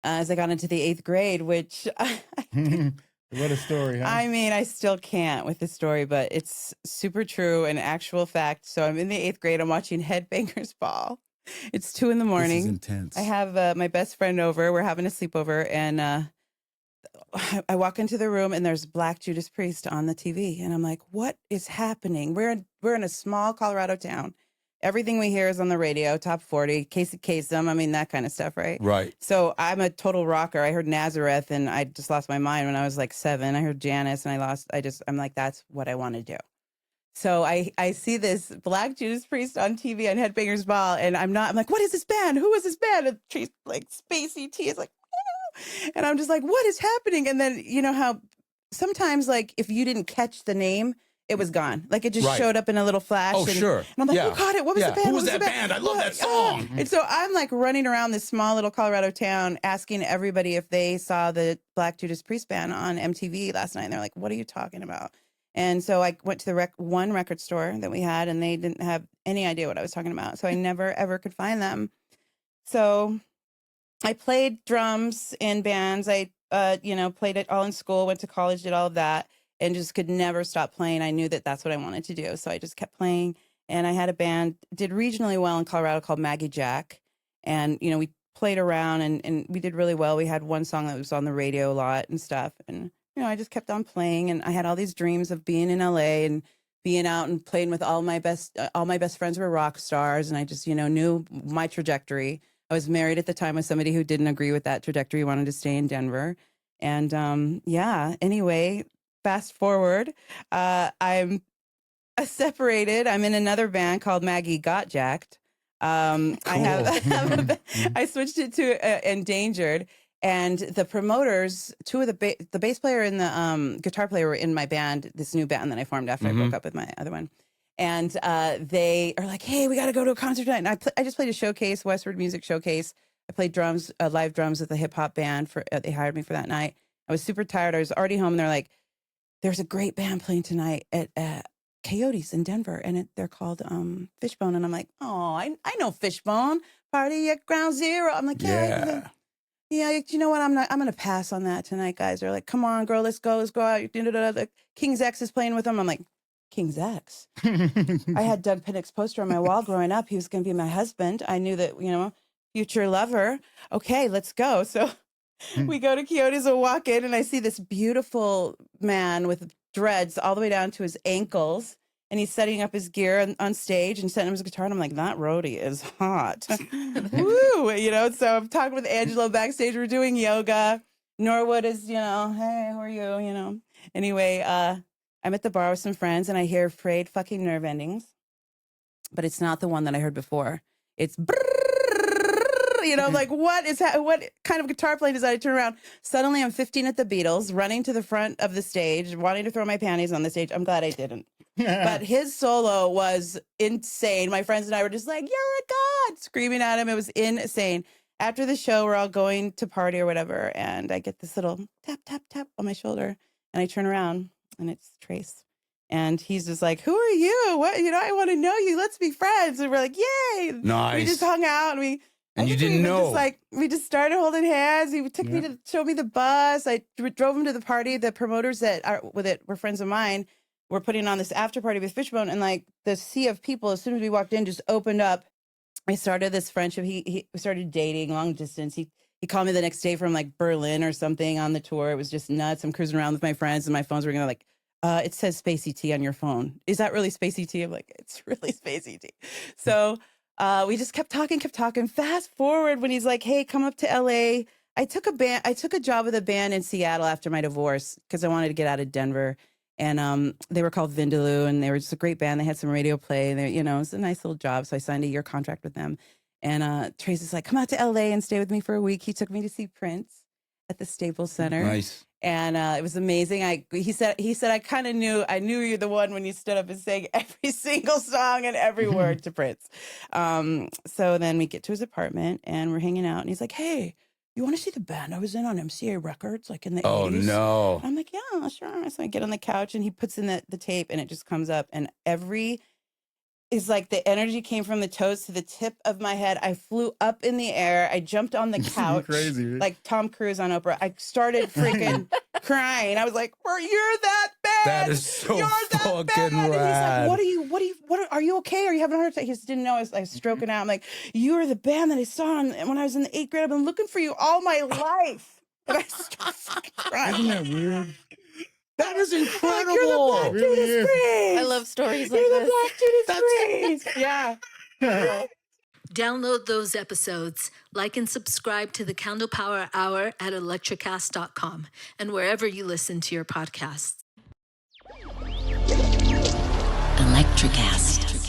as I got into the 8th grade, which What a story, huh? I mean, I still can't with the story, but it's super true and actual fact. So I'm in the 8th grade. I'm watching Headbangers Ball. It's 2 in the morning. This is intense. I have my best friend over. We're having a sleepover, and I walk into the room, and there's Black Judas Priest on the TV, and I'm like, "What is happening?" We're in a small Colorado town. Everything we hear is on the radio, top 40, Casey Kasem, I mean, that kind of stuff, right? Right. So I'm a total rocker. I heard Nazareth, and I just lost my mind when I was like 7. I heard Janice, and I'm like, that's what I want to do. So I see this Black Judas Priest on TV on Headbangers Ball, and I'm like, what is this band? Who is this band? And she's like, Spacey T is like, "Woo!" And I'm just like, what is happening? And then, you know how sometimes, like, if you didn't catch the name, it was gone. Like, it just Right. showed up in a little flash. Oh, sure. And I'm like, Yeah. who caught it? What was Yeah. the band? Who What was that the band? I love that song. And so I'm like running around this small little Colorado town asking everybody if they saw the Black Judas Priest band on MTV last night. And they're like, what are you talking about? And so I went to the one record store that we had, and they didn't have any idea what I was talking about. So I never, ever could find them. So I played drums in bands. I, played it all in school, went to college, did all of that, and just could never stop playing. I knew that that's what I wanted to do. So I just kept playing. And I had a band, did regionally well in Colorado called Maggie Jack. And, we played around and we did really well. We had one song that was on the radio a lot and stuff. And, I just kept on playing. And I had all these dreams of being in LA and being out and playing with all my best friends were rock stars. And I just, knew my trajectory. I was married at the time with somebody who didn't agree with that trajectory, wanted to stay in Denver. And anyway, fast forward, I'm separated. I'm in another band called Maggie Got Jacked. Cool. I switched it to Endangered. And the promoters, two of the bass player and the guitar player were in my band, this new band that I formed after I broke up with my other one. And they are like, hey, we got to go to a concert tonight. And I just played a showcase, Westward Music Showcase. I played drums, live drums with a hip hop band. They hired me for that night. I was super tired. I was already home. And they're like, there's a great band playing tonight at Coyotes in Denver. And they're called Fishbone. And I'm like, oh, I know Fishbone. Party at Ground Zero. I'm like, yeah. You know what? I'm going to pass on that tonight, guys. They're like, come on, girl, let's go out. King's X is playing with them. I'm like, King's X. I had Doug Pinnick's poster on my wall growing up. He was going to be my husband. I knew that, future lover. Okay, let's go. So we go to Coyotes and walk in, and I see this beautiful man with dreads all the way down to his ankles. And he's setting up his gear on stage and setting up his guitar. And I'm like, that roadie is hot. Woo! So I'm talking with Angelo backstage. We're doing yoga. Norwood is, hey, who are you? Anyway, I'm at the bar with some friends, and I hear Frayed fucking Nerve Endings. But it's not the one that I heard before. It's I'm like, what kind of guitar playing is that? I turn around. Suddenly I'm 15 at the Beatles, running to the front of the stage, wanting to throw my panties on the stage. I'm glad I didn't. But his solo was insane. My friends and I were just like, you're a god, screaming at him. It was insane. After the show, we're all going to party or whatever. And I get this little tap, tap, tap on my shoulder. And I turn around, and it's Trace. And he's just like, who are you? What? I want to know you. Let's be friends. And we're like, yay. Nice. We just hung out, and you didn't know. We just started holding hands. He took me to show me the bus. I drove him to the party. The promoters that were friends of mine were putting on this after party with Fishbone, and like the sea of people, as soon as we walked in, just opened up. We started this friendship. We started dating long distance. He called me the next day from like Berlin or something on the tour. It was just nuts. I'm cruising around with my friends, and my phone's ringing like, it says Spacey T on your phone. Is that really Spacey T? I'm like, it's really Spacey T. So we just kept talking. Fast forward when he's like, hey, come up to LA. I took a job with a band in Seattle after my divorce because I wanted to get out of Denver. And they were called Vindaloo, and they were just a great band. They had some radio play. It was a nice little job. So I signed a year contract with them. And Tracy's like, come out to LA and stay with me for a week. He took me to see Prince at the Staples Center. Nice. And it was amazing. He said, I kind of knew you're the one when you stood up and sang every single song and every word to Prince. So then we get to his apartment, and we're hanging out, and he's like, hey, you want to see the band I was in on MCA Records, like in the 80s? Oh, no. I'm like, yeah, sure. So I get on the couch, and he puts in the tape, and it just comes up. And every is like the energy came from the toes to the tip of my head. I flew up in the air. I jumped on the couch crazy. like Tom Cruise on Oprah. I started freaking crying. I was like, "You're that bad. That is so You're that fucking bad." And he's rad. like, are you okay? Are you having a heart attack? He just didn't know I was stroking out. I'm like, "You are the band that I saw when I was in the 8th grade. I've been looking for you all my life." And I started fucking crying. Isn't that weird? That is incredible. Like, you're the Black Really Judas is. Priest. I love stories like You're this. the Black Judas Priest. Yeah. Download those episodes, like and subscribe to the Candle Power Hour at electricast.com and wherever you listen to your podcasts. Electricast.